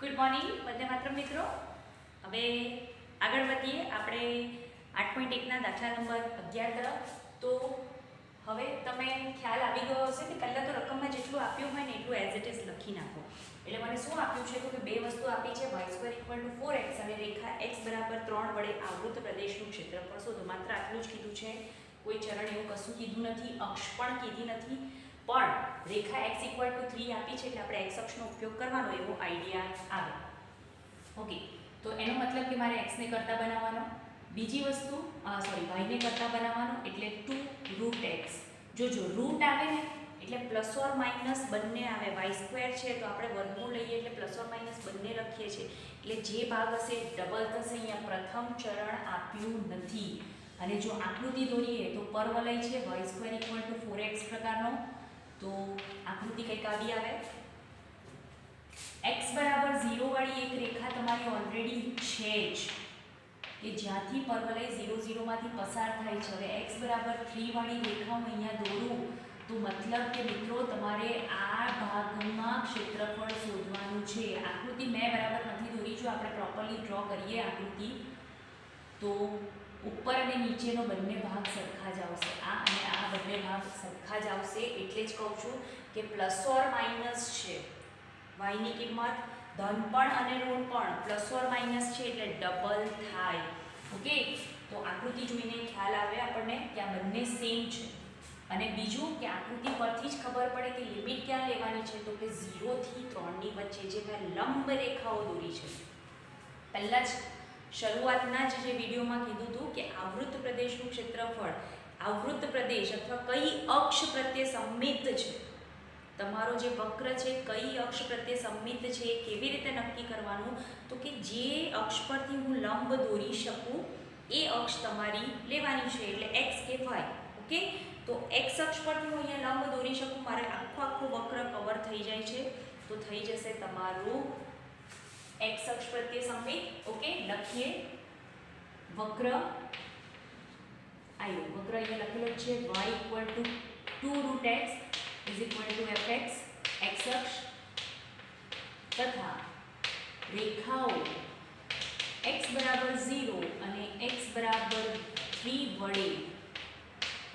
Good morning Vande Mataram મિત્રો. હવે આગળ વધીએ આપણે 8.1ના દાખલા નંબર 11 તરફ. તો હવે તમે ખ્યાલ આવી ગયો હશે કે પહેલાં તો રકમમાં જેટલું આપ્યું હોય ને એટલું એઝ ઇટ ઇઝ લખી નાખો. એટલે મને શું આપ્યું છે તો કે બે વસ્તુ આપી છે, y² = 4x અને રેખા x = 3 વડે આવૃત પ્રદેશનું ક્ષેત્રફળ શોધો. માત્ર આટલું જ કીધું છે, કોઈ ચરણ એવું કશું કીધું નથી, અક્ષ પણ કીધી નથી, પણ રેખા x = 3 આપી છે એટલે આપણે x અક્ષનો ઉપયોગ કરવાનો એવો આઈડિયા આવે. ઓકે, તો એનો મતલબ કે મારે x ને કરતા બનાવવાનો. બીજી વસ્તુ y ને કરતા બનાવવાનો એટલે 2√x. જો રૂટ આવે ને એટલે પ્લસ ઓર માઇનસ બંને આવે. y² છે તો આપણે વર્ગમૂળ લઈએ એટલે પ્લસ ઓર માઇનસ બંને લખીએ છીએ, એટલે જે ભાગ હશે ડબલ થશે. અહીંયા પ્રથમ ચરણ આપ્યું નથી. અને જો આકૃતિ દોરીએ તો પરવલય છે y² = 4x પ્રકારનો. તો આકૃતિ કંઈક આવી આવે. x = 0 વાળી એક રેખા તમારી ઓલરેડી છે જ, કે જ્યાંથી પરવલય 0 0 માંથી પસાર થાય છે. હવે x = 3 વાળી રેખા હું અહીંયા દોરું તો મતલબ કે મિત્રો તમારે આ ભાગમાં ક્ષેત્રફળ શોધવાનું છે. આકૃતિ મેં બરાબર નથી દોરી, જો આપણે પ્રોપરલી ડ્રો કરીએ આકૃતિ તો ઉપર અને નીચેનો બંને ભાગ સરખા જ આવશે. આ અને આ બંને ભાગ સરખા જ આવશે. એટલે જ કહું છું કે પ્લસ ઓર માઇનસ છે, y ની કિંમત ધન પણ અને ઋણ પણ પ્લસ ઓર માઇનસ છે એટલે ડબલ થાય. ઓકે, તો આકૃતિ જોઈને ખ્યાલ આવે આપણને કે આ બંને સેમ છે. અને બીજું કે આકૃતિ પરથી જ ખબર પડે કે લિમિટ ક્યાં લેવાની છે, તો કે 0 થી 3 ની વચ્ચે જે મેં લંબ રેખાઓ દોરી છે. પહેલાં જ શરૂઆતના જ જે વિડીયોમાં કીધું હતું કે આવૃત પ્રદેશનું ક્ષેત્રફળ આવૃત પ્રદેશ અથવા કઈ અક્ષ પ્રત્યે સંમિત છે, તમારો જે વક્ર છે કઈ અક્ષ પ્રત્યે સંમિત છે એ કેવી રીતે નક્કી કરવાનું, તો કે જે અક્ષ પરથી હું લંબ દોરી શકું એ અક્ષ તમારી લેવાની છે, એટલે x કે y. ઓકે, તો x અક્ષ પરથી હું અહીંયા લંબ દોરી શકું, મારે આખો વક્ર કવર થઈ જાય છે, તો થઈ જશે તમારું x અક્ષ પ્રત્યે સંમિત. ઓકે, લખીએ વક્ર આયો. વક્ર અહીંયા લખેલો છે y = 2√x = fx x અક્ષ તથા રેખાઓ x = 0 અને x = 3 વડે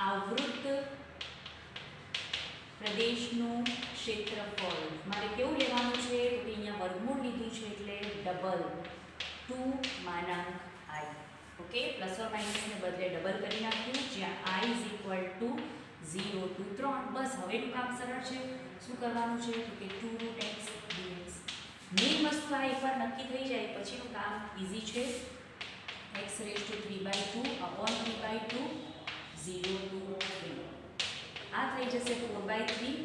આવૃત પ્રદેશનું ક્ષેત્રફળ મારે કેવું લેવાનું છે, તો કે અહીંયા વર્ગમૂળ લીધું છે એટલે double 2 I. Okay, plus or માઇનસને બદલે ડબલ કરી નાખ્યું, જ્યાં I = 0 to 3. બસ હવેનું કામ સરળ છે. શું કરવાનું છે તો કે 2√x dx. મેઇન વસ્તુ આ એકવાર નક્કી થઈ જાય પછીનું કામ ઇઝી છે. x⁵3/2 / 3/2 0 to 3. આ થઈ જશે 4/3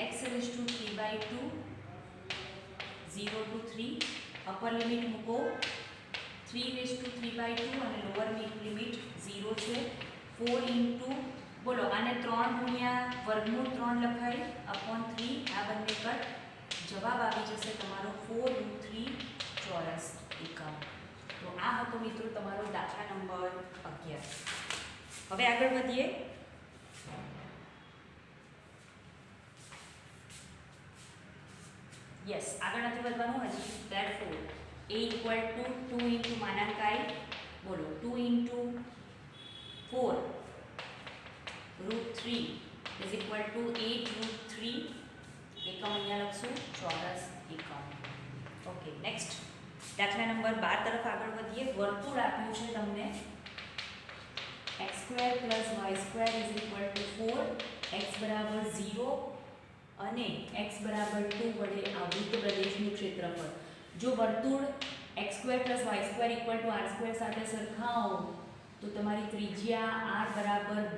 x⁵3/2 0 to 3. અપર લિમિટ મૂકો 3⁵3/2 અને લોઅર લિમિટ 0 છે. 4 બોલો આને 3 ગુણ્યા વર્ગમૂળ 3 લખાય / 3. આ બંને કટ, જવાબ આવી જશે તમારો 4√3 ચોરસ એકમ. તો આ હતો મિત્રો તમારો દાખલા નંબર 11. હવે આગળ વધીએ. યસ, આગળ નથી વધવાનું હજી. therefore a = 2 × I. બોલો 2 × 4 √3 = 8√3 એકમ અહીંયા લખશું ચોરસ એકમ. ઓકે, નેક્સ્ટ દાખલા નંબર 12 તરફ આગળ વધીએ. વર્તુળ આપ્યું છે તમને x² + y² = 4, x = 0 અને x = 2 વડે આવૃત પ્રદેશનું ક્ષેત્રફળ. જો વર્તુળ x² + y² = r² સાથે સરખાવો તો તમારી ત્રિજ્યા r =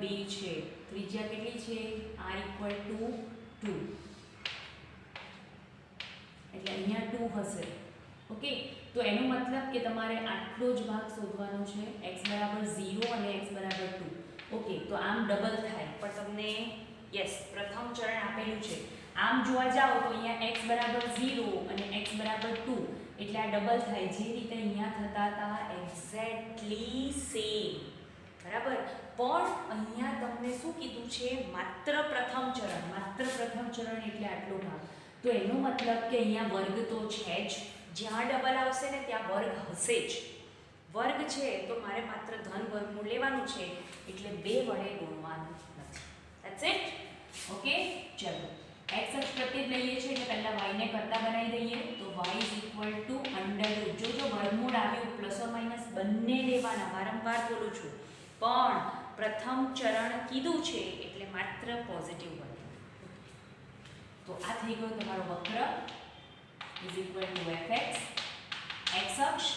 2 છે. ત્રિજ્યા કેટલી છે? r = 2, એટલે અહીંયા 2 હશે. ઓકે, તો એનો મતલબ કે તમારે આટલો જ ભાગ શોધવાનો છે, x = 0 અને x = 2. ઓકે, તો આમ ડબલ થાય, પણ તમને યસ પ્રથમ ચરણ આપેલું છે. આમ જોવા જાઓ તો અહીંયા x = 0 અને x = 2 એટલે આ ડબલ થાય, જે રીતે અહીંયા થતા હતા એક્ઝેક્ટલી સેમ. બરાબર, પણ અહીંયા તમને શું કીધું છે? માત્ર પ્રથમ ચરણ એટલે આટલો ભાગ. તો એનો મતલબ કે અહીંયા વર્ગ તો છે જ, જ્યાં ડબલ આવશે ને ત્યાં વર્ગ હશે જ. વર્ગ છે તો મારે માત્ર ધન વર્ગમૂળ લેવાનું છે, એટલે 2 વડે ગુણવાનું નથી. That's it. ઓકે, ચલો x અક્ષ પ્રત્યે લઈએ છીએ એટલે પહેલા y ને કરતા બનાવી દઈએ. તો y √, જો વર્ગમૂળ આવ્યું પ્લસ ઓર માઇનસ બંને લેવાના, વારંવાર બોલું છું, પણ પ્રથમ ચરણ કીધું છે એટલે માત્ર પોઝિટિવ વર્ગમૂળ. તો આ થઈ ગયો તમારો વક્ર fx x અક્ષ,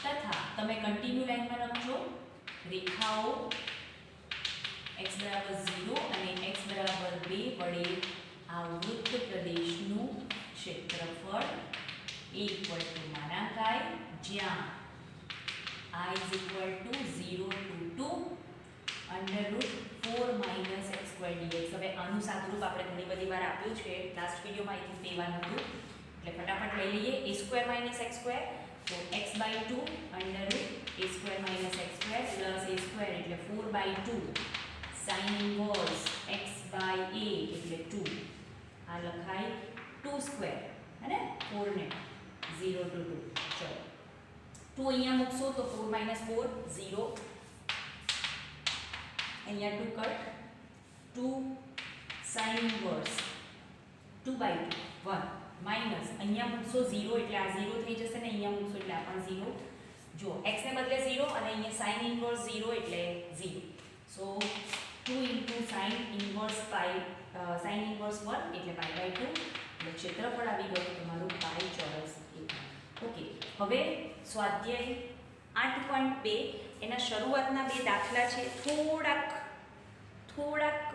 તથા તમે કન્ટિન્યુ લાઈનમાં લખજો રેખાઓ x બરાબર 0 અને x બરાબર 2 વડે આવૃત પ્રદેશનું ક્ષેત્રફળ a = I, જ્યાં I = 0 to 2 √4 - x² dx. હવે આનું સાદુરૂપ આપણે ઘણી બધી વાર આપ્યું છે, લાસ્ટ વિડીયોમાં આઈ થિંક પેવાનું હતું, એટલે ફટાફટ લઈ લઈએ. a² - x², તો x/2 √a² - x² plus a² એટલે 4/2 sin inverse x/a એટલે 2. આ લખાય 2² અને 4 ને 0 to 2. ચલો 2 અહીંયા મૂકશો તો 4 - 4 0, અહીંયા 2 કટ, 2 sin inverse 2/2 1 માઇનસ અહીંયા મૂકશો 0 એટલે આ 0 થઈ જશે ને અહીંયા મૂકશો એટલે આ પણ 0. જો x ને બદલે 0 અને અહીંયા sin inverse 0 એટલે 0. સો 2 sin inverse 1 એટલે pi/2 એટલે ક્ષેત્રફળ આવી ગયું તમારું પાઈ ચોરસ એકમ. ઓકે, હવે સ્વાધ્યાય 8.2 એના શરૂઆતના 2 દાખલા છે. થોડાક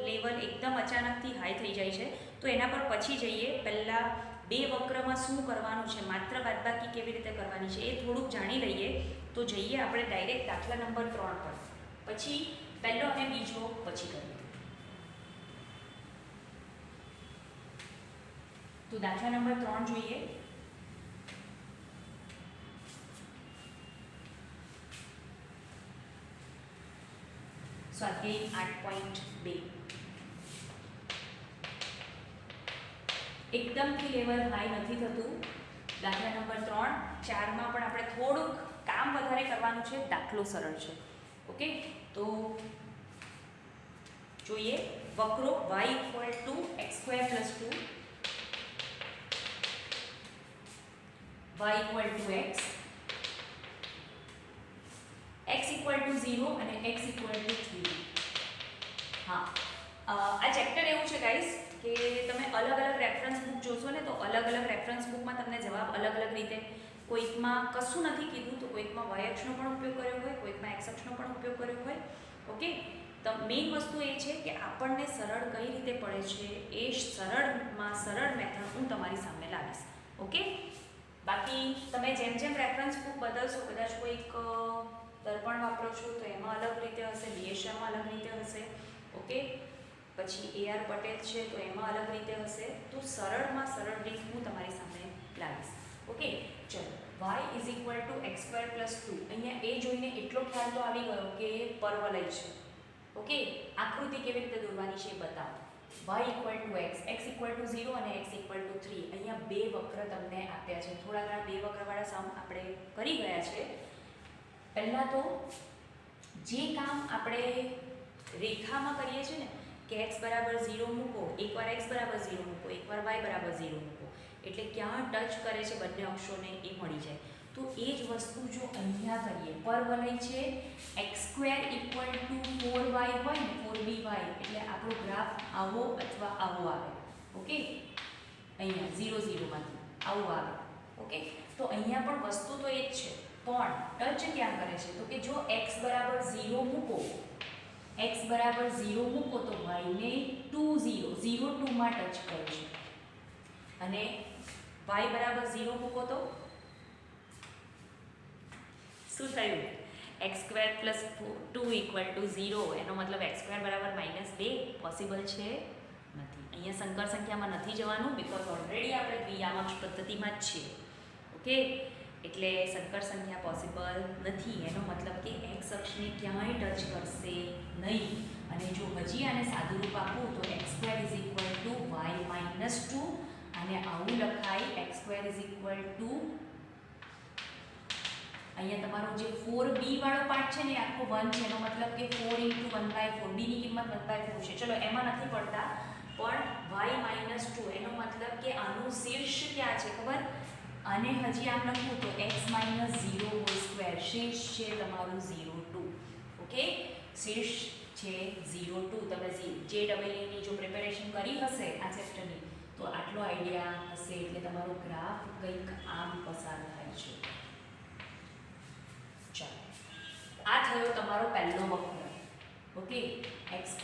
લેવલ એકદમ અચાનકથી હાઈ થઈ જાય છે, તો એના પર પછી જઈએ. પહેલાં 2 વક્રમાં શું કરવાનું છે, માત્ર બાદબાકી કેવી રીતે કરવાની છે એ થોડુંક જાણી લઈએ. તો જઈએ આપણે ડાયરેક્ટ દાખલા નંબર 3 પર, પછી પહેલો અને બીજો પછી કરીએ. તો દાખલા નંબર 3 જોઈએ. સ્વાધ્યાય 8.2 એકદમથી લેવલ હાઈ નથી થતું. દાખલા નંબર 3 4માં પણ આપણે થોડુંક કામ વધારે કરવાનું છે, દાખલો સરળ છે. ઓકે, તો જોઈએ વક્રો y = x² + 2, y = x, x = 0 અને x = 3. હા, આ ચેપ્ટર એવું છે ગાઈસ કે તમે અલગ અલગ રેફરન્સ બુક જોશો ને તો અલગ અલગ રેફરન્સ બુકમાં તમને જવાબ અલગ અલગ રીતે, કોઈકમાં કશું નથી કીધું તો કોઈકમાં y અક્ષનો પણ ઉપયોગ કર્યો હોય, કોઈકમાં x અક્ષનો પણ ઉપયોગ કર્યો હોય. ઓકે, તો મેઇન વસ્તુ એ છે કે આપણને સરળ કઈ રીતે પડે છે એ સરળ મેથડ હું તમારી સામે લાવીશ. ઓકે, બાકી તમે જેમ જેમ રેફરન્સ બુક બદલશો, કદાચ કોઈક દર્પણ વાપરો છો તો એમાં અલગ રીતે હશે, બીએસઆમાં અલગ રીતે હશે. ઓકે, પછી AR પટેલ છે તો એમાં અલગ રીતે હશે. તો સરળમાં સરળ રીત હું તમારી સામે લાવીશ. ઓકે, ચલો y = x² + 2. અહીંયા એ જોઈને એટલો ખ્યાલ તો આવી ગયો કે પરવલય છે. ઓકે, આકૃતિ કેવી રીતે દોરવાની છે એ બતાવો. y = x, x = 0 અને x = 3. અહીંયા 2 વક્ર તમને આપ્યા છે. થોડા ઘણા 2 વક્રવાળા સમ આપણે કરી ગયા છે. પહેલાં તો જે કામ આપણે રેખામાં કરીએ છીએ ને કે x = 0 મૂકો, એકવાર x = 0 મૂકો, એકવાર y = 0 મૂકો, એટલે ક્યાં ટચ કરે છે બંને અક્ષોને એ મળી જાય. તો એ જ વસ્તુ જો અહીંયા કરીએ, પરવલય છે, x² = 4y હોય ને 4by, એટલે આપણો ગ્રાફ આવો અથવા આવો આવે. ઓકે, અહીંયા 0 0 માંથી આવું આવે. ઓકે, તો અહીંયા પણ વસ્તુ તો એ જ છે, પણ ટચ ક્યાં કરે છે તો કે જો x = 0 મૂકો, x = 0 મૂકો તો y ને 2 0 2 માં ટચ કરે છે, અને y = 0 મૂકો તો શું થયું? x² + 2 = 0. એનો મતલબ x² = -2 પોસિબલ છે નથી. અહીંયા સંકર સંખ્યામાં નથી જવાનું, બીકોઝ ઓલરેડી આપણે દ્વિયામક્ષ પદ્ધતિમાં જ છીએ. ઓકે, એટલે સંકર સંખ્યા પોસિબલ નથી. એનો મતલબ કે x અક્ષને ક્યાંય ટચ કરશે નહીં. અને જો હજી આને સાદુરૂપ આપું તો x² = y - 2 અને આવું લખાય x² અહીંયા તમારો જે 4b વાળો પાર્ટ છે ને આખો 1 છે, એનો મતલબ કે 4 × 1/4, b ની કિંમત 1/4 છે. ચલો એમાં નથી પડતા, પણ y - 2 એનો મતલબ કે આનું શીર્ષ ક્યાં છે ખબર? અને હજી આમ લખું તો x - 0² શીર્ષ છે તમારું 0, 2. ઓકે, શીર્ષ છે 0, 2. તમે JEE ની જો પ્રિપેરેશન કરી હશે આ ચેપ્ટરની તો આટલો આઈડિયા હશે. એટલે તમારો ગ્રાફ કંઈક આમ પસાર થાય છે. ચાલો, આ થયો તમારો પહેલો વક્ર. Okay, x²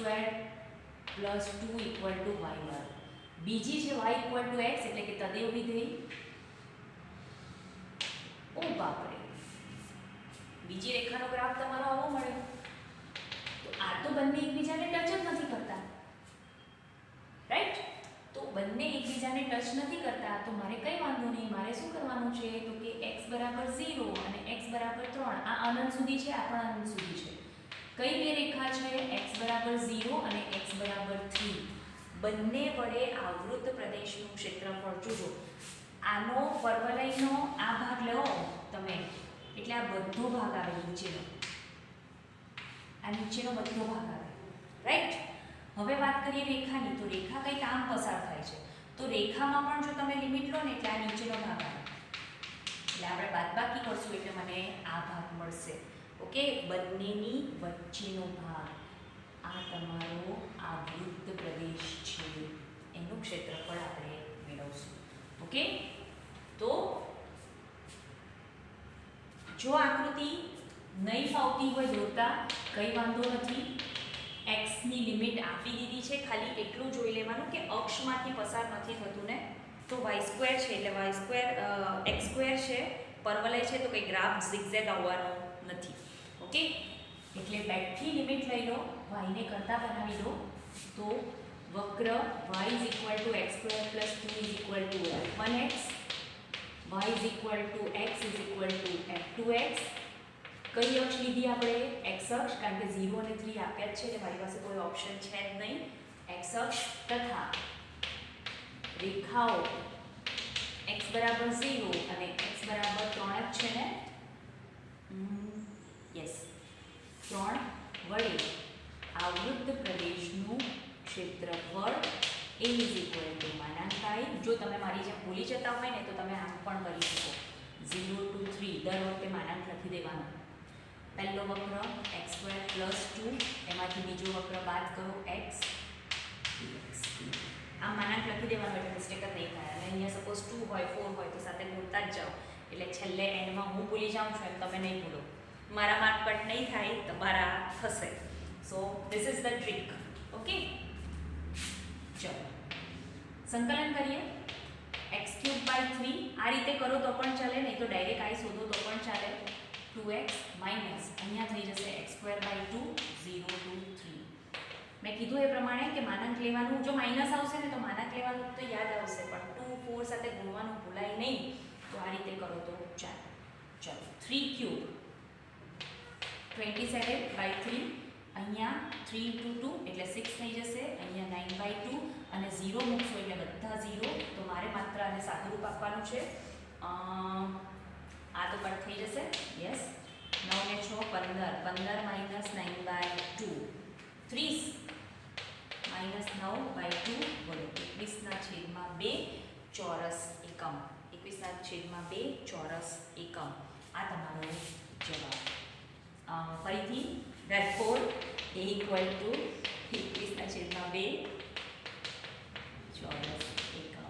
+ 2 = y². બીજી છે y = x એટલે કે તદેવ વિધેય. ઓ બાપરે, બીજી રેખાનો ગ્રાફ તમારો આવો મળે. તો આ તો બંને એકબીજાને ટચ જ નથી કરતા, રાઈટ? તો બંને એકબીજાને ટચ નથી કરતા તો મારે કંઈ વાંધો નહીં. મારે શું કરવાનું છે તો કે x = 0 અને x = 3. આ અનંત સુધી છે, આ પણ અનંત સુધી છે. કઈ બે રેખા છે? x = 0 અને x = 3. બંને વડે આવૃત પ્રદેશનું ક્ષેત્રફળ જોજો. આનો પરવલયનો આ ભાગ લો તમે, એટલે આ બધો ભાગ આવે નીચેનો, આ નીચેનો બધો ભાગ આવે, રાઈટ? હવે વાત કરીએ રેખાની. તો રેખા કંઈક આમ પસાર થાય છે. તો રેખામાં પણ જો તમે લિમિટ લો ને એટલે આ નીચેનો ભાગ આવે, એટલે આપણે બાદબાકી કરશું એટલે મને આ ભાગ મળશે. ઓકે, બંનેની વચ્ચેનો ભાગ આ તમારો આવૃત પ્રદેશ છે, એનું ક્ષેત્રફળ આપણે મેળવશું. ઓકે, તો જો આકૃતિ નહીં ફાવતી હોય દોરતા કંઈ વાંધો નથી. x ની લિમિટ આપી દીધી છે, ખાલી એટલું જોઈ લેવાનું કે અક્ષમાંથી પસાર નથી થતું ને. તો y² છે એટલે x² છે, પરવલય છે તો કંઈ ગ્રાફ ઝિગઝેગ આવવાનો નથી. ઓકે, એટલે બેકથી લિમિટ લઈ લો, y ને કરતા બનાવી દો. તો વક્ર y = x² + 2 = 1x, y = x = f2x. કઈ અક્ષ લીધી આપણે? x અક્ષ, કારણ કે 0 અને 3 આપ્યા જ છે એટલે મારી પાસે કોઈ ઓપ્શન છે જ નહીં. x અક્ષ તથા રેખાઓ x = 0 અને x = 3 જ છે ને. યસ, 3 વડે આવૃત પ્રદેશનું ક્ષેત્રફળ a = -i. જો તમે મારી જેમ ભૂલી જતા હોય ને તો તમે આમ પણ કરી શકો, 0 to 3 દર વખતે માનાંક લખી દેવાનો. પહેલો વક્ર x² + 2, એમાંથી બીજો વક્ર બાદ કરો x dx. આમ માનાંક લખી દેવાનો એટલે મિસ્ટેક જ નહીં થાય. અને અહીંયા સપોઝ 2 હોય 4 હોય તો સાથે બોલતા જ જાઓ, એટલે છેલ્લે એન્ડમાં હું ભૂલી જાઉં છું એમ તમે નહીં ભૂલો. મારા માર્ક કટ નહીં થાય, તમારા થશે. So this is the trick. Okay, ચલો સંકલન કરીએ. x³ / 3 આ રીતે કરો તો પણ ચાલે, નહીં તો ડાયરેક્ટ આઈ શોધો તો પણ ચાલે. 2x માઇનસ અહીંયા થઈ જશે x² / 2 0 to 3. મેં કીધું એ પ્રમાણે કે માનાંક લેવાનું, જો માઇનસ આવશે ને તો માનાંક લેવાનું તો યાદ આવશે, પણ 2 4 સાથે ગુણવાનું ભૂલાય નહીં. તો આ રીતે કરો તો ચાલે. ચલો 3³ 27/3, અહીંયા 3 × 2 એટલે 6 થઈ જશે, અહીંયા 9/2 અને 0 મૂકશો એટલે બધા 0. તો મારે માત્ર આને સાદુરૂપ આપવાનું છે. આ તો કટ થઈ જશે. યસ, 9 ને 6 15, 15 - 9/2 30 - 9/2 બોલો 21/2 ચોરસ એકમ. 21/2 ચોરસ એકમ. આ તમારો જવાબ. ફરીથી therefore a = 21/2 ચોરસ એકમ.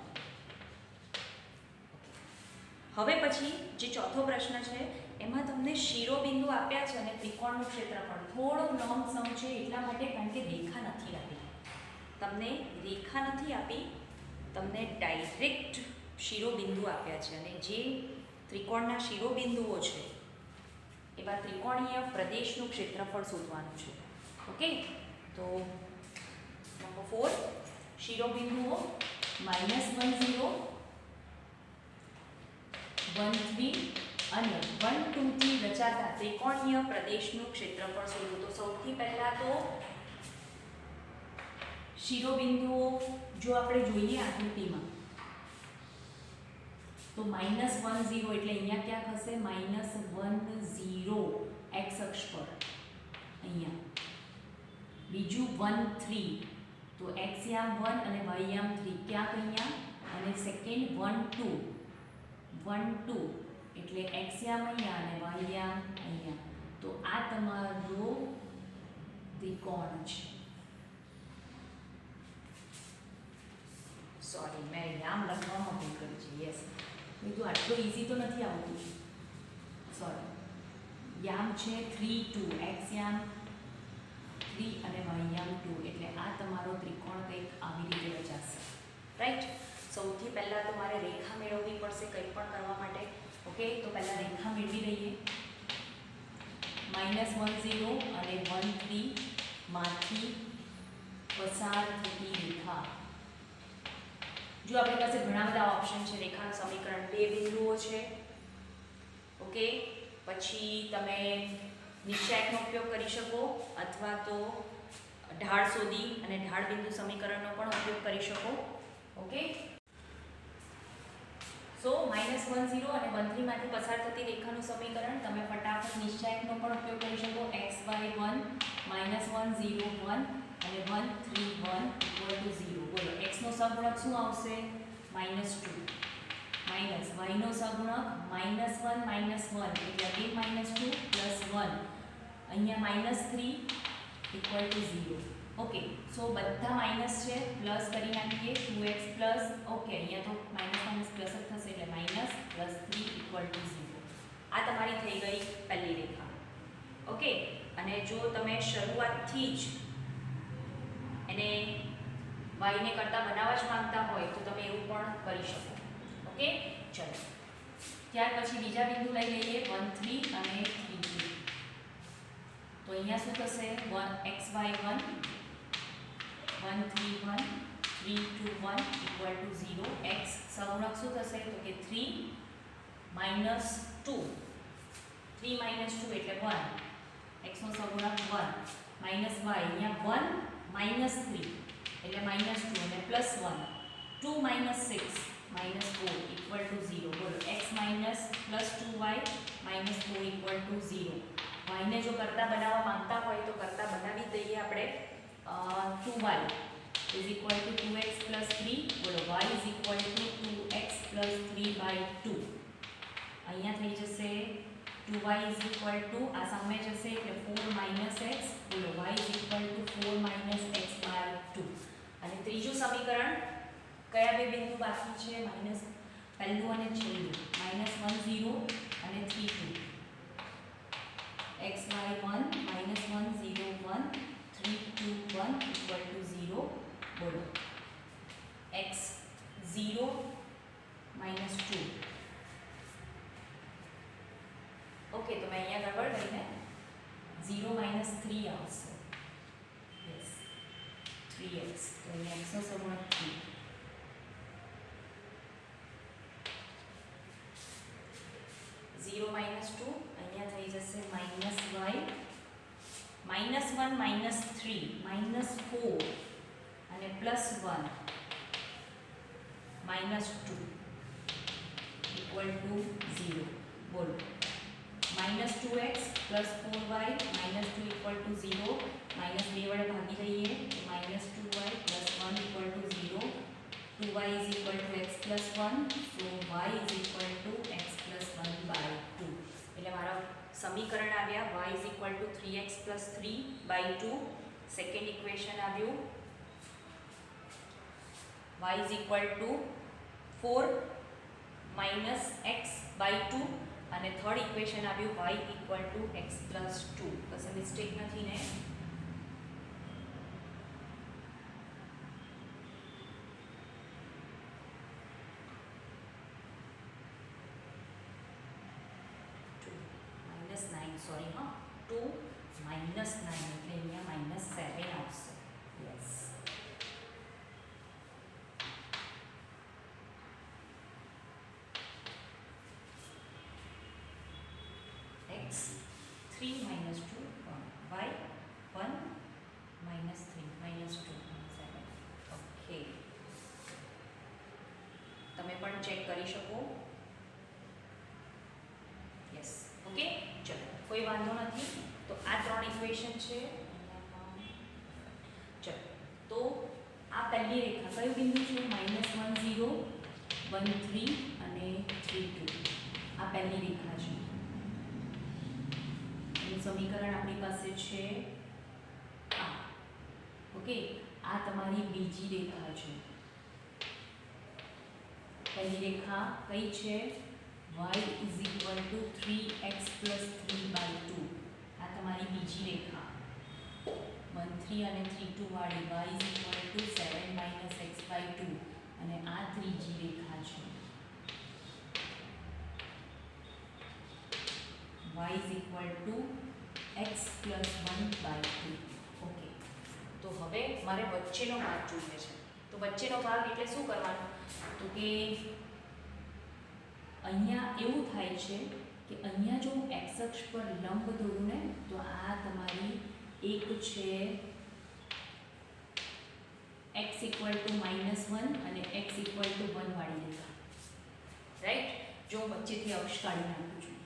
હવે પછી જે ચોથો પ્રશ્ન છે એમાં તમને શિરોબિંદુ આપ્યા છે અને ત્રિકોણનું ક્ષેત્રફળ થોડો લોંગ સમ છે, એટલા માટે કારણ કે રેખા નથી આપી. તમને રેખા નથી આપી, તમને ડાયરેક્ટ શિરોબિંદુ આપ્યા છે. અને જે ત્રિકોણના શિરોબિંદુઓ છે એવા ત્રિકોણીય પ્રદેશનું ક્ષેત્રફળ શોધવાનું છે. ઓકે, તો નંબર 4 શિરોબિંદુઓ -1 0 1 3 અને 1 2 થી રચાતા ત્રિકોણીય પ્રદેશનું ક્ષેત્રફળ શોધો. તો સૌથી પહેલા તો શિરોબિંદુઓ જો આપણે જોઈએ આકૃતિમાં તો -10 એટલે અહીંયા ક્યાં થશે -10 x અક્ષ પર અહીંયા. બીજું 13 તો x યામ 1 અને y યામ 3 ક્યાંક અહીંયા. અને સેકન્ડ 12 એટલે x યામ અહીંયા અને y યામ અહીંયા. તો આ તમારો ત્રિકોણ છે. સોરી મેં યામ લખવામાં ભૂલ કરી છે. યસ મેં તો આટલું ઇઝી તો નથી આવતું. સોરી યામ છે 3 2 x યામ 3 અને y યામ 2 એટલે આ તમારો ત્રિકોણ કંઈક આવી રીતે રચાશે. રાઈટ. સૌથી પહેલાં તો મારે રેખા મેળવવી પડશે કંઈ પણ કરવા માટે. ઓકે તો પહેલાં રેખા મેળવી લઈએ. -10 અને 13 માંથી પસાર થતી રેખા. જો આપણી પાસે ઘણા બધા ઓપ્શન છે. રેખાનું સમીકરણ 2 બિંદુઓ છે. ઓકે પછી તમે નિશ્ચાયકનો ઉપયોગ કરી શકો અથવા તો ઢાળ શોધી અને ઢાળ બિંદુ સમીકરણનો પણ ઉપયોગ કરી શકો. ઓકે સો -10 અને 13 માંથી પસાર થતી રેખાનું સમીકરણ તમે ફટાફટ નિશ્ચાયકનો પણ ઉપયોગ કરી શકો. x/1 -1 0 1 અને 1 3 1 0. બોલો x નો સહગુણક શું આવશે? -2 માઇનસ y નો સહગુણક -1 -1 એટલે અગેન -2 +1 અહીંયા -3 0. ઓકે સો બધા માઇનસ છે પ્લસ કરી નાખીએ 2x પ્લસ. ઓકે અહીંયા તો માઇનસ પ્લસ જ થશે એટલે -+3 0. આ તમારી થઈ ગઈ પહેલી રેખા. ઓકે અને જો તમે શરૂઆતથી જ એને y ને કરતા બનાવવા જ માંગતા હોય તો તમે એવું પણ કરી શકો. ઓકે ચલો ત્યાર પછી બીજા બિંદુ લઈ લઈએ 1 3 અને 3 2. તો અહીંયા શું થશે? x/1 1 3 1 3 2 1 0. x સહગુણક શું થશે? તો કે 3 -2 3 -2 એટલે 1. x નો સહગુણક 1 -y અહીંયા 1 -3 એટલે -2 અને +1 2 - 6 -4 0. બોલો x +2y -4 0. y ને જો કરતા બનાવવા માંગતા હોય તો કરતા બનાવી દઈએ આપણે. 2y = 2x + 3. બોલો y = 2x + 3/2. અહીંયા થઈ જશે 2y = આ સામે જશે એટલે 4 - x. બોલો y = 4 - x/2. અને ત્રીજું સમીકરણ કયા બે બિંદુ બાકી છે? પહેલું અને છેલ્લું -1 0 અને 3 2. x/1 -1 0 1 3 2 1 0. બોલો x 0 -2. ઓકે તો મેં અહીંયા ગડબડ કરીને 0 - 3 આવશે. Yes 3x. તો અહીંયા x નો સહગુણક 3. 0 - 2 અહીંયા થઈ જશે -y -1 -3 -4 અને +1 -2 0. બોલો -2x + 4y -2 0. -2 વડે ભાગી દઈએ તો -2y + 1 0. 2y = x + 1 so y = x + 1/2. એટલે મારા સમીકરણ આવ્યા y = 3x + 3/2. સેકન્ડ ઇક્વેશન આવ્યું y = 4 - x/2 અને થર્ડ ઇક્વેશન આવ્યું y = x + 2. કશે મિસ્ટેક નથી ને? સોરી હા 2 - 9 એટલે અહીંયા -7 આવશે. Yes x 3 - 2 y 1 -3 -2 7. ઓકે તમે પણ ચેક કરી શકો ઇક્વેશન છે. ચલો તો આ પહેલી રેખા કયું બિંદુ છે? -1 0 1 3 અને 3 2. આ પહેલી રેખા છે. એનું સમીકરણ આપણી પાસે છે આ. ઓકે, આ તમારી બીજી રેખા છે. પહેલી રેખા કઈ છે? y = 3x + 3/2. આ તમારી બીજી રેખા 1 3 અને 3 2 વાળી y = 7 - x/2. અને આ ત્રીજી રેખા છે y = x + 1/2. ઓકે, તો હવે મારે વચ્ચેનો ભાગ જોઈએ છે. તો વચ્ચેનો ભાગ એટલે શું કરવાનું? તો કે અહીંયા એવું થાય છે કે અહીંયા જો હું x અક્ષ પર લંબ દોરું ને તો આ તમારી એક છે x = -1 અને x = 1 વાળી રેખા. રાઈટ? જો હું વચ્ચેથી અક્ષ કાઢી નાખું છું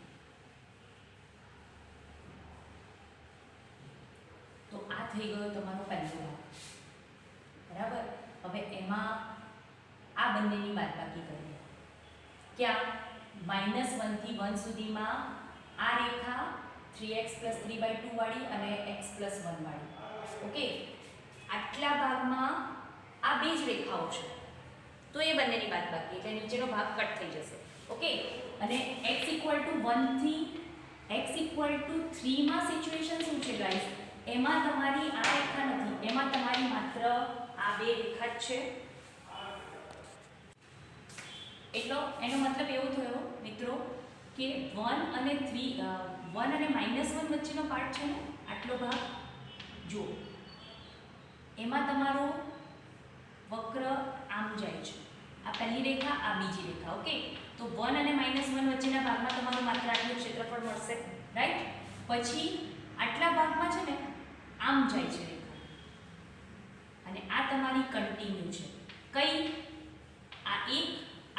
તો આ થઈ ગયો તમારો પહેલો ભાગ. બરાબર? હવે એમાં આ બંનેની બાદબાકી કરીએ. ક્યાં? -1 થી 1 સુધીમાં આ રેખા 3x + 3/2 વાળી અને x + 1 વાળી. ઓકે, આટલા ભાગમાં આ બે જ રેખાઓ છે તો એ બંનેની બાદબાકી એટલે નીચેનો ભાગ કટ થઈ જશે. ઓકે, અને x = 1 થી x = 3 માં સિચ્યુએશન શું છે ગાઈસ? એમાં તમારી આ રેખા નથી, એમાં તમારી માત્ર આ બે રેખા જ છે. એટલો એનો મતલબ એવો થયો મિત્રો કે 1 અને 3 1 અને -1 વચ્ચેનો પાર્ટ છે ને આટલો ભાગ, જો એમાં તમારો વક્ર આમ જાય છે. આ પહેલી રેખા, આ બીજી રેખા. ઓકે, તો 1 અને -1 વચ્ચેના ભાગમાં તમારું માત્ર આટલું ક્ષેત્રફળ મળશે. રાઈટ? પછી આટલા ભાગમાં છે ને આમ જાય છે રેખા અને આ તમારી કન્ટિન્યુ છે. કઈ? આ એક,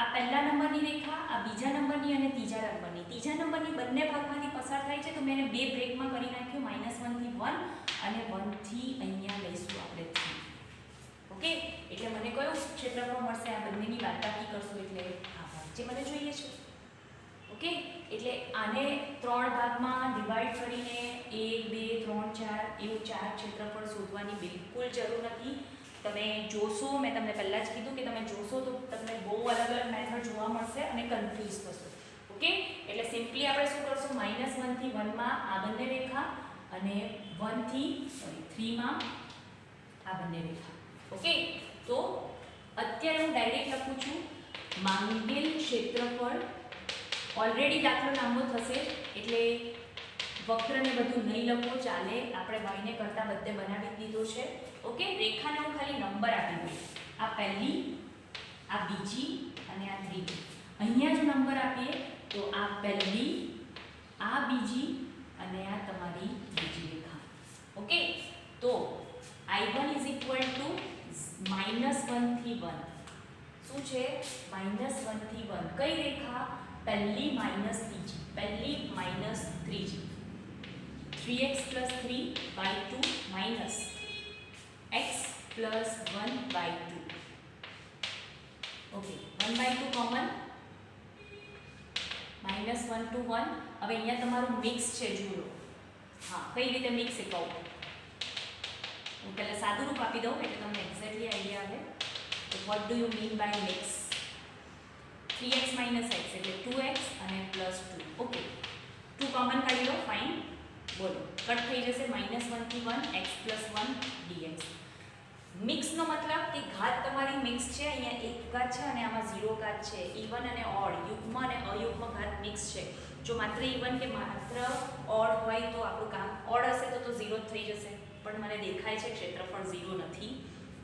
આ પહેલા નંબરની રેખા, આ બીજા નંબરની અને ત્રીજા નંબરની. ત્રીજા નંબરની બંને ભાગમાંથી પસાર થાય છે તો મેં એને બે બ્રેકમાં કરી નાખ્યું, -1 થી 1 અને 1 થી અહીંયા લઈશું આપણે 3. ઓકે, એટલે મને કયું ક્ષેત્રફળ મળશે? આ બંનેની બાદબાકી કરશું એટલે આ ભાગ જે મને જોઈએ છે. ઓકે, એટલે આને 3 ભાગમાં ડિવાઈડ કરીને 1 2 3 4 એવું 4 ક્ષેત્રફળ શોધવાની બિલકુલ જરૂર નથી. તમે જોશો, મેં તમને પહેલાં જ કીધું કે તમે જોશો તો તમને બહુ અલગ અલગ મેથડ જોવા મળશે અને કન્ફ્યુઝ થશો. ઓકે, એટલે સિમ્પલી આપણે શું કરશું? -1 થી 1 માં આ બંને રેખા અને 1 થી 3 માં આ બંને રેખા. ઓકે, તો અત્યારે હું ડાયરેક્ટ લખું છું માંગેલ ક્ષેત્રફળ. ઓલરેડી દાખલો લાંબો થશે એટલે વક્રને બધું નહીં લખો ચાલે, આપણે y ને કરતા બધે બનાવી દીધો છે. ઓકે, રેખાને હું ખાલી નંબર આપી દઉં. આ પહેલી, આ બીજી અને આ ત્રીજી. અહીંયા જો નંબર આપીએ તો આ પહેલી, આ બીજી અને આ તમારી બીજી રેખા. ઓકે, તો I1 = -1 થી 1. શું છે? -1 થી 1. કઈ રેખા? પહેલી માઇનસ ત્રીજી, પહેલી માઇનસ ત્રીજી. 3x + 3/2 minus x + 1/2. Okay, 1/2 common, -1 to 1. હવે અહીંયા તમારું મિક્સ છે, જુઓ. હા, કઈ રીતે મિક્સ એ કહું. હું પહેલાં સાદું રૂપ આપી દઉં એટલે તમને એક્ઝેક્ટલી આઈડિયા આવે. તો what do you mean by mix? 3x - x એટલે 2x અને +2. ઓકે, 2 કોમન કાઢી લો. ફાઇન, બોલો. કટ થઈ જશે. -1 થી 1 x + 1 dx. મિક્સનો મતલબ કે ઘાત તમારી મિક્સ છે. અહીંયા એક ઘાત છે અને આમાં 0 ઘાત છે. ઇવન અને ઓડ, યુગ્મ અને અયુગ્મ ઘાત મિક્સ છે. જો માત્ર ઇવન કે માત્ર ઓડ હોય તો આપણું કામ, ઓડ હશે તો 0 જ થઈ જશે. પણ મને દેખાય છે ક્ષેત્રફળ 0 નથી.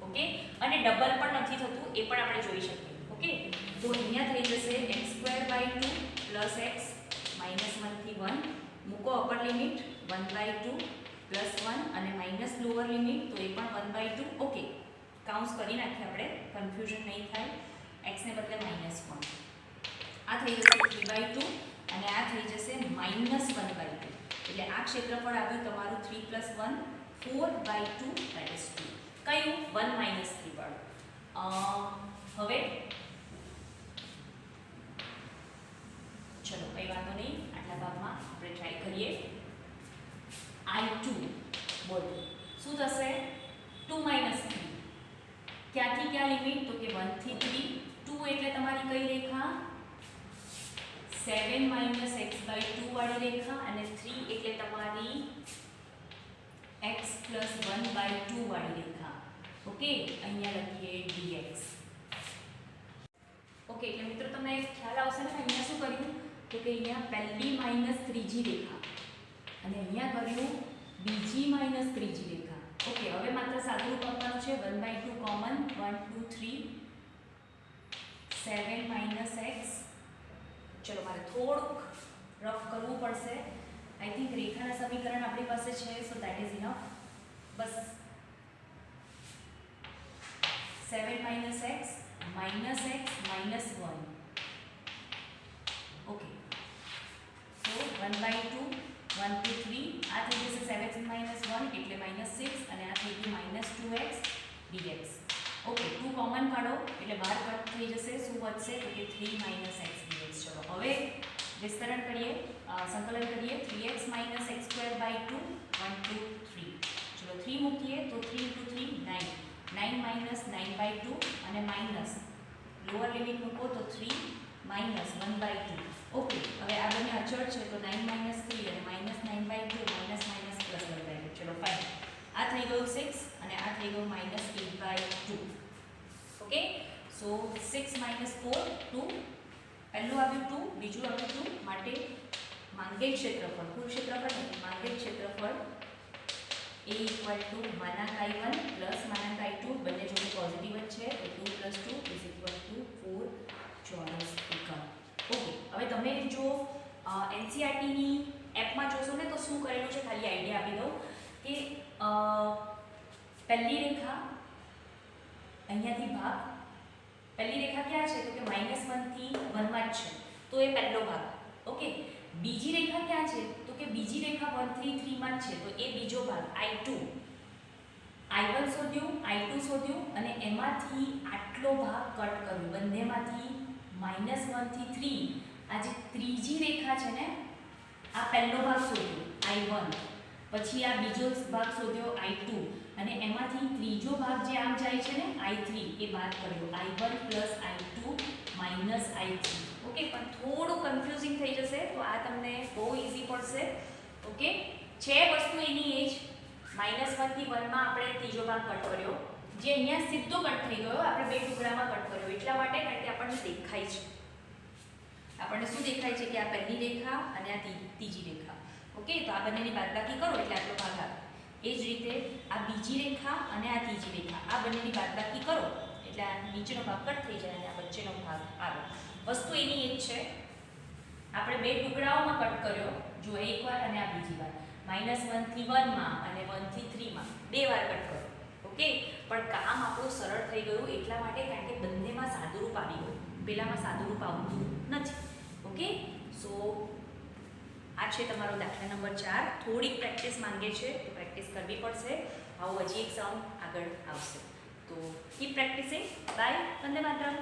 ઓકે, અને ડબલ પણ નથી થતું, એ પણ આપણે જોઈ શકીએ. ઓકે, તો અહીંયા થઈ જશે x²/2 + x -1 થી 1. મૂકો અપર લિમિટ 1/2 + 1 અને માઇનસ લોઅર લિમિટ તો એ પણ 1/2. ઓકે, કાઉન્સ કરી નાખીએ આપણે, કન્ફ્યુઝન નહીં થાય. x ને બદલે -1. આ થઈ જશે 3/2 અને આ થઈ જશે -1/2. એટલે આ ક્ષેત્રફળ આવ્યું તમારું 3 + 1 4/2 that is 2. કયું 1 - 3 વાળું. હવે ચલો કઈ વાંધો નહીં, આટલા ભાગમાં આપણે ટ્રાય કરીએ. I2 બોલો શું થશે? 2 - 3. ક્યાંથી ક્યાં લિમિટ? તો કે 1 થી 3. 2 એટલે તમારી કઈ રેખા? 7 - x/2 વાળી રેખા, અને 3 એટલે તમારી x + 1/2 વાળી રેખા. ઓકે, અહીંયા લખીએ dx. ઓકે, એટલે મિત્રો તમને એક ખ્યાલ આવશે ને અહીંયા શું કર્યું? તો કે અહીંયા પહેલી માઈનસ ત્રીજી રેખા અને અહીંયા કર્યું બીજી માઈનસ ત્રીજી રેખા. ઓકે, હવે માત્ર સાદુરૂપ આપવાનું છે. 1/2 કોમન, 1 2 3 7 - x. ચલો મારે થોડુંક રફ કરવું પડશે. આઈ થિંક રેખાના સમીકરણ આપણી પાસે છે, so that is enough. Bus 7 - x -x -1. Okay, સો 1/2 1 2 3 આ થઈ જશે 7 - 1 એટલે -6 અને આ થઈ ગયું -2x dx. ઓકે, 2 કોમન કાઢો એટલે બહાર કટ થઈ જશે. શું વધશે? તો કે 3 - x dx. ચલો હવે વિસ્તરણ કરીએ, સંકલન કરીએ. 3x - x²/2 1 2 3. ચલો 3 મૂકીએ તો 3 × 3 9. 9 - 9/2 અને માઇનસ લોઅર લિમિટ મૂકો તો 3 - 1/2. ઓકે, હવે આ બંને અચળ છે તો 9 - 3 અને -9/2 +1/2. ચલો ફાઇન. આ થઈ ગયું 6 અને આ થઈ ગયું -8/2. ઓકે, સો 6 - 4 2. પહેલું આવ્યું 2, બીજું આવ્યું 2. માટે માંગેલ ક્ષેત્રફળ, કુલ ક્ષેત્રફળ નથી, માંગેલ ક્ષેત્રફળ A = -I1 + -I2 બંને જોડે પોઝિટિવ જ છે તો 2 + 2 = 4 ચોરસ એકમ. ઓકે, હવે તમે જો NCERTની એપમાં જોશો ને તો શું કરેલું છે, ખાલી આઈડિયા આપી દઉં કે પહેલી રેખા અહીંયાથી ભાગ. પહેલી રેખા ક્યાં છે? તો કે -1 થી 1 માં જ છે, તો એ પહેલો ભાગ. ઓકે, બીજી રેખા ક્યાં છે? તો કે બીજી રેખા 1 થી 3 માં જ છે, તો એ બીજો ભાગ I2. I1 શોધ્યું, I2 શોધ્યું અને એમાંથી આટલો ભાગ કટ કર્યો. બંનેમાંથી -1 થી 3. આ જે ત્રીજી રેખા છે ને, આ પહેલો ભાગ શોધ્યો I1, પછી આ બીજો ભાગ શોધ્યો I2 અને એમાંથી ત્રીજો ભાગ જે આમ જાય છે ને I3 એ બાદ કર્યો. I1 + I2 - I3. ઓકે, પણ થોડું કન્ફ્યુઝિંગ થઈ જશે તો આ તમને બહુ ઈઝી પડશે. ઓકે, છે વસ્તુ એની એ જ. -1 થી 1 માં આપણે ત્રીજો ભાગ કટ કર્યો, જે અહીંયા સીધો કટ થઈ ગયો. આપણે બે ટુકડામાં કટ કર્યો એટલા માટે કારણ કે આપણને દેખાય છે. આપણને શું દેખાય છે કે આ પહેલી રેખા અને આ ત્રીજી રેખા. ઓકે, તો આ બંનેની બાદબાકી કરો એટલે આટલો ભાગ આવે. એ જ રીતે આ બીજી રેખા અને આ ત્રીજી રેખા, આ બંનેની બાદબાકી કરો એટલે આ નીચેનો ભાગ કટ થઈ જાય અને આ વચ્ચેનો ભાગ આવે. વસ્તુ એની એ જ છે. આપણે બે ટુકડાઓમાં કટ કર્યો, જો એકવાર અને આ બીજી વાર. -1 થી 1 માં અને 1 થી 3 માં બે વાર કટ કર્યો. ઓકે, પણ કામ આપણું સરળ થઈ ગયું એટલા માટે કારણ કે બંનેમાં સાદુરૂપ આવી ગયું. પેલામાં સાદુરૂપ આવતું નથી. ઓકે, સો આ છે તમારો દાખલા નંબર 4. થોડીક પ્રેક્ટિસ માંગે છે તો પ્રેક્ટિસ કરવી પડશે. આવું હજી એક સમ આગળ આવશે. તો કીપ પ્રેક્ટિસિંગ. બાય. વંદે માતરમ.